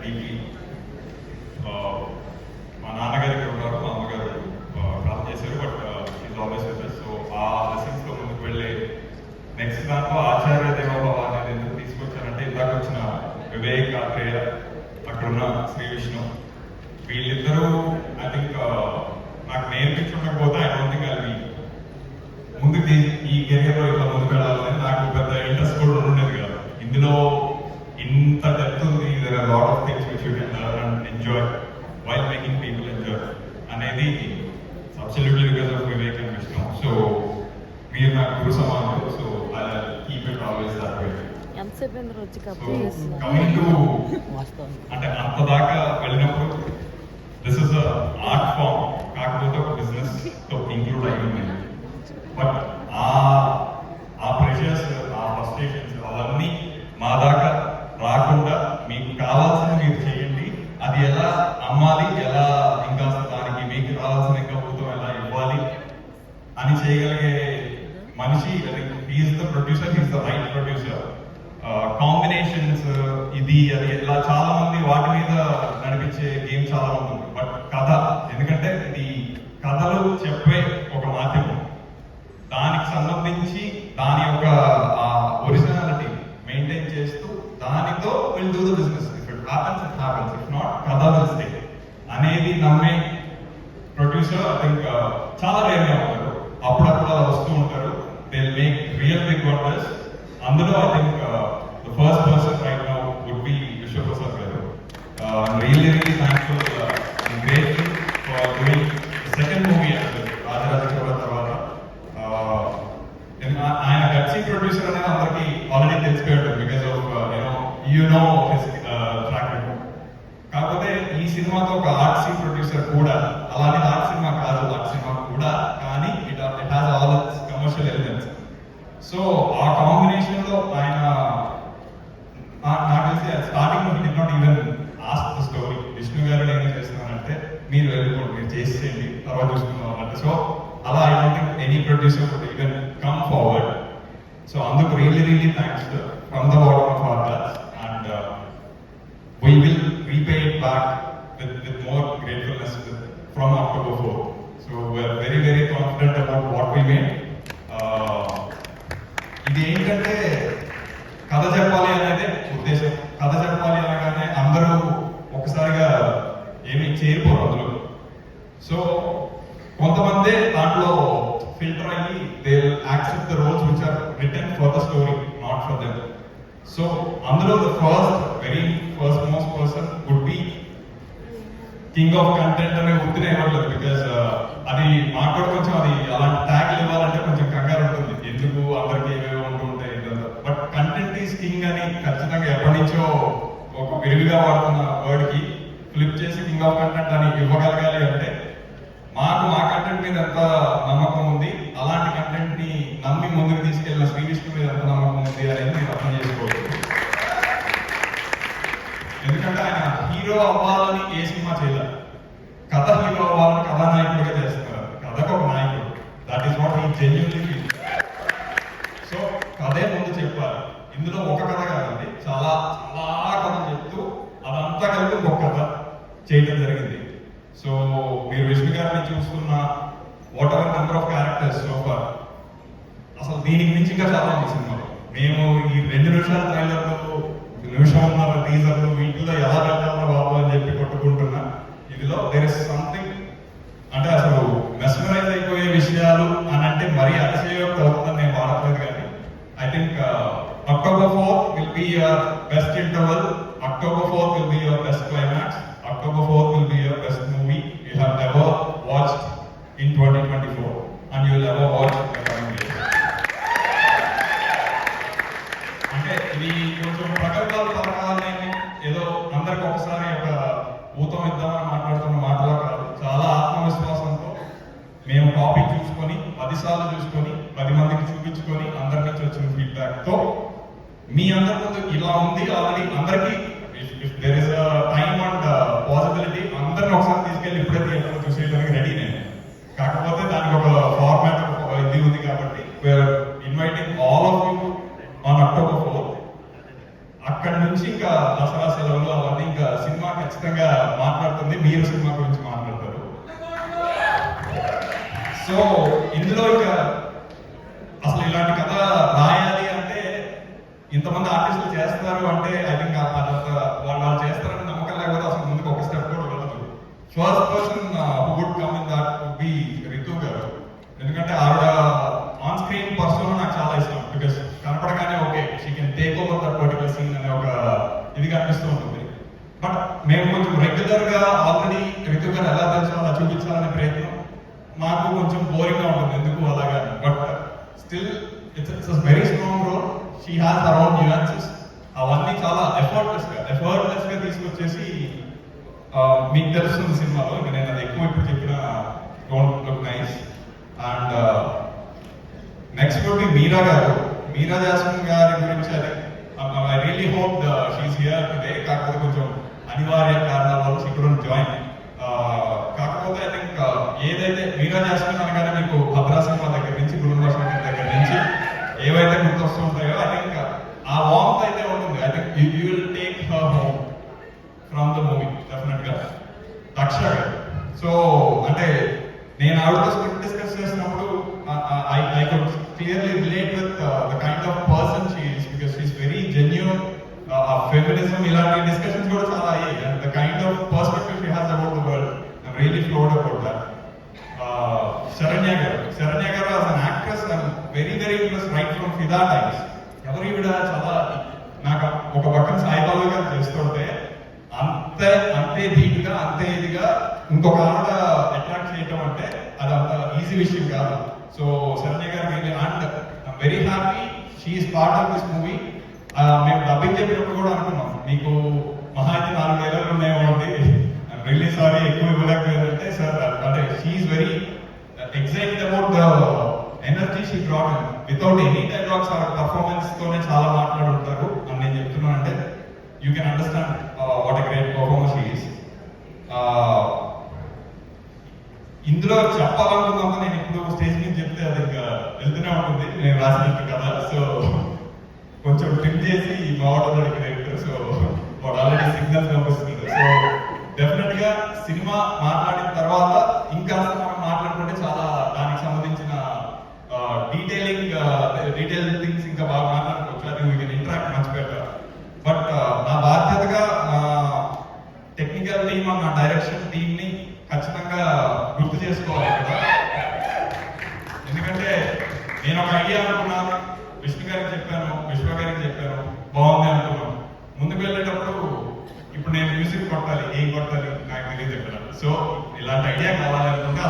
Deeply. మా నాన్నగారు ఇక్కడ ఉన్నారు, మా అమ్మగారు కాల్ చేశారు, but is always with us. So ఆ లెసన్స్లో ముందుకు వెళ్ళే నెక్స్ట్ దాంట్లో ఆచార్య దేవోభవ అనేది ఎందుకు తీసుకొచ్చానంటే, ఇందాక వచ్చిన వివేక్ ఆత్రేయ, అక్కడున్న శ్రీ విష్ణు, వీళ్ళిద్దరూ ఐ థింక్ నాకు నేర్పించుకోకపోతే ఐ డోంట్ థింక్ అది ముందుకు ఈ కెరియర్లో ఇట్లా ముందుకు వెళ్ళాలని నాకు పెద్ద ఇంట్రెస్ట్ కూడా ఉండేది కాదు. ఇందులో ఇంత డెప్త్ ఉంది, there are lot of things which you can learn and enjoy while making people enjoy అనేది absolutely because of Vivek and Vishnu. So మీరు నాకు గురు సమానులు. So I keep it always that way. Coming to అంటే అంత దాకా వెళ్ళినప్పుడు దిస్ ఇస్ ఆర్ట్ ఫామ్, కాకపోతే ఒక బిజినెస్ తో ఇంక్లూడ్ అయ్యి ఉంది. బట్ ఆ ప్రెషర్స్, ఆ ఫ్రస్ట్రేషన్స్ అవన్నీ మా దాకా రాకుండా మీకు కావాల్సింది మీరు చేయండి, అది ఎలా అమ్మాలి, ఎలా ఇంకా దానికి మీకు రావాల్సిన ఇంకా ఊతం ఎలా ఇవ్వాలి అని చేయగలిగే మనిషి he is the producer, he is the right producer. Combinations ఇది అది ఇలా చాలా మంది వాటి మీద నడిపించే గేమ్ చాలా మంది ఉంది. బట్ కథ, ఎందుకంటే ఇది కథలు చెప్పే ఒక మాధ్యమం, దానికి సంబంధించి దాని యొక్క ఒరిజినాలిటీ మెయింటైన్ చేస్తూ దానితో will do the business. If it happens it happens, if not కథ విల్ స్టే అనేది నమ్మే ప్రొడ్యూసర్ ఐ థింక్ చాలా రేర్గా ఉంటారు. అప్పుడప్పుడు అలా వస్తూ ఉంటారు. They will make real big wonders. అందులో I think the first person right now would be Vishwaprasad garu. Really thankful and grateful for doing second movie Rajaraja Chola తర్వాత. ఆయన గట్సీ ప్రొడ్యూసర్ అనేది అందరికి ఆల్రెడీ తెలిసిపోయాడు because of you know his track record. కాకపోతే ఈ సినిమాతో ఒక ఆర్ట్సీ ప్రొడ్యూసర్ కూడా, అలానే ఆర్ట్ సినిమా కాదు, ఆర్ట్ సినిమా కూడా, కానీ it has all its commercial elements. So ఆ కాంబినేషన్ లో ఆయన నాకు తెలిసి స్టార్టింగ్ లో did not even ask the story. Vishnu గారు నేను చేస్తున్నానంటే మీరు వెళ్ళిపోండి, మీరు చేసేయండి, తర్వాత చూసుకుందాం అంటే. సో అలా I don't think any producer would even come forward. So అందుకు really thanks from the bottom of our hearts. And we will repay it back with more gratefulness from October 4th. So we are very confident about what we made. ఇది ఏంటంటే కథ చెప్పాలి అనేది ఉద్దేశం. కథ చెప్పాలి అనగానే అందరూ ఒకసారిగా ఏమీ చేరిపోరు అందులో. సో కొంతమంది దాంట్లో ఫిల్టర్ అయ్యి they will accept the roles which are written for the story, not for them. So అందులో the very first most person would be king of content అనే గుర్తునే ఇవ్వట్లేదు. బికాస్ అది మాకు కొంచెం అది అలాంటి ట్యాగ్లు ఇవ్వాలంటే కొంచెం కంగారు ఉంటుంది, ఎందుకు అందరికి ఏవేవో ఉంటూ ఉంటాయి. బట్ కంటెంట్ ఈస్ కింగ్ అని ఖచ్చితంగా ఎప్పటి నుంచో ఒక విరివిగా వాడుతున్న వర్డ్ కి ఫ్లిప్ చేసి కింగ్ ఆఫ్ కంటెంట్ అని ఇవ్వగలగాలి అంటే మాకు మా కంటెంట్ మీద ఎంత నమ్మకం ఉంది, అలాంటి కంటెంట్ ని నమ్మి ముందుకు తీసుకెళ్లిన శ్రీ విష్ణు మీద ఎంత నమ్మకం ఉంది అనేది మీరు అర్థం చేసుకోవచ్చు. ఎందుకంటే ఆయన హీరో అవ్వాలని ఏ సినిమా చేయలేదు, కథ హీరో అవ్వాలని కథానాయకుడిగా చేస్తున్నారు. కథకు ఒక నాయకుడు, that is what he genuinely feel. So కథే ముందు చెప్పాలి. ఇందులో ఒక కథ కాదండి, చాలా చాలా కథలు చెప్తూ అదంతా కలిపి ఒక కథ చేయడం జరిగింది. సో మీరు విష్ణు గారిని చూస్తున్న whatever number of characters so far, అసలు దీనికి మించి ఇంకా చాలా ఉంది సినిమాలో. మేము ఈ 2 నిమిషాల ట్రైలర్లు, నిమిషంన్నర టీజర్లు, వీటిలో ఎలా పెట్టాలో బాబు అని చెప్పి కొట్టుకుంటున్నా. ఇదిలో దేర్ ఇస్ సంథింగ్ అంటే అసలు మెస్మరైజ్ అయిపోయే విషయాలు అని అంటే మరీ అతిశయోక్తి అవుతుందని నేను వాడట్లేదు. కానీ I think October 4th will be your best interval. October 4th will be your best climax. October 4th will be your best movie you have ever watched in 2024 and you will ever watch in the coming years. అంటే ఇది కొంచెం ప్రగల్భాలు పలకాలని ఏదో అందరికి ఒకసారి ఒక ఊతం ఇద్దామని మాట్లాడుతున్న మాటలా కాదు. చాలా ఆత్మవిశ్వాసంతో మేము టాపిక్ చూసుకొని 10 సార్లు చూసుకొని 10 మందికి చూపించుకొని అందరి నుంచి వచ్చిన ఫీడ్బ్యాక్ తో మీ అందరి ముందు ఇలా ఉంది ఆల్రెడీ అందరికీ దసరా సెలవులు అవన్నీ ఇంకా సినిమా ఖచ్చితంగా మాట్లాడుతుంది, మీరు సినిమా గురించి మాట్లాడతారు. సో ఇందులో ఇంకా అసలు ఇలాంటి కథ రాయాలి అంటే ఇంతమంది ఆర్టిస్టులు చేస్తారు అంటే ఐ థింక్ అదంతా వాళ్ళు చేస్తారని నమ్మకం లేకపోతే అసలు ముందుకు ఒక స్టెప్ కూడా వెళ్ళదు. First person who would come in that would be Ritu గారు. ఎందుకంటే ఆవిడ ఆన్ స్క్రీన్ పర్సన్ నాకు చాలా ఇష్టం. బికాస్ కనపడగానే okay she can take over that particular scene అనే ఒక ఇది కనిపిస్తూ ఉంటుంది. బట్ మేము కొంచెం రెగ్యులర్ గా ఆల్రెడీ రితు గారు ఎలా తెలుసో అలా చూపించాలనే ప్రయత్నం మాకు కొంచెం బోరింగ్ గా ఉంటుంది ఎందుకు అలాగా. But still it's very strong role. She has her own nuances. అవన్నీ చాలా ఎఫర్ట్లెస్ గా తీసుకొచ్చేసి మీకు తెలుస్తుంది సినిమాలో. ఇంకా నేను అది ఎక్కువ ఇప్పుడు చెప్పిన don't look nice. And next ఒకటి మీరా గారు, మీరా జాస్మిన్ గారి గురించి అది I really hope she's here today. కాకపోతే కొంచెం అనివార్య కారణాల వల్ల షీ కుడెంట్ జాయిన్. కాకపోతే ఐ థింక్ ఏదైతే మీరా జాస్మిన్ అనగానే మీకు భద్రా సినిమా దగ్గర నుంచి గురుంబ శంకర్ దగ్గర నుంచి ఏవైతే గుర్తొస్తూ ఉంటాయో ఐ థింక్ ఆ వార్మ్త్ అయితే ఉంటుంది. I think you will take her home from the movie definite గా. దక్ష గారు, సో అంటే నేను ఆవిడతో స్క్రిప్ట్ డిస్కస్ చేసినప్పుడు I could clearly relate with the kind of person she is, because she is very genuine. Feminism ఇలాంటి discussions కూడా చాలా అయ్యాయి. And the kind of perspective she has about the world, I'm really floored about that. Sharanya garu as an actress, I'm very impressed right from Fida times. ఎవరు ఈవిడ చాలా నాకు ఒక పక్కన సాయిబాబా గారు చేస్తుంటే అంతే ధీటుగా అంతే ఇదిగా ఇంకొక ఆవిడ అట్రాక్ట్ చేయటం అంటే అది అంత ఈజీ విషయం కాదు. సో శరణ్య గారు and I'm very happy she is part of this movie. మేము డబ్బింగ్ చెప్పినప్పుడు కూడా అనుకున్నాం మీకు మహా అయితే 4 డైలాగులు ఉన్నాయేమో అండి, ఐమ్ రియల్లీ సారీ ఎక్కువ ఇవ్వలేకపోయిందంటే సార్ అంటే she is very excited about the energy she brought in. Without any dialogues or performance తోనే చాలా మాట్లాడుంటారు అని నేను చెప్తున్నానంటే you can understand what a great performer she is. ఇందులో చెప్పాలనుకున్నాక నేను ఇప్పుడు స్టేజ్ మీద చెప్తే అది ఇంకా వెళ్తూనే ఉంటుంది నేను రాసిన కదా. సో కొంచెం ట్రిప్ చేసి మావాడు డైరెక్టర్, సో వాడు ఆల్రెడీ సిగ్నల్స్ పంపిస్తుంది. సో డెఫినెట్ గా సినిమా మాట్లాడిన తర్వాత ఇంకా మనం మాట్లాడుకుంటే చాలా దానికి సంబంధించిన డీటెయిల్ థింగ్స్ ఇంకా బాగా మాట్లాడుకోవచ్చు. అది we can interact much better. But నా బాధ్యతగా టెక్నికల్ టీమ్ నా డైరెక్షన్ టీమ్ ని ఖచ్చితంగా గుర్తు చేసుకోవాలి కదా. ఎందుకంటే నేను ఒక ఐడియా అనుకున్నాను, విష్ణు గారికి చెప్పాను, విశ్వ గారికి చెప్పాను, బాగుంది అనుకున్నాను. ముందుకు వెళ్ళేటప్పుడు ఇప్పుడు నేను మ్యూజిక్ కొట్టాలి, ఏం కొట్టాలి నాకు తెలియదు ఎక్కడ. సో ఇలాంటి ఐడియా కావాలనుకుంటే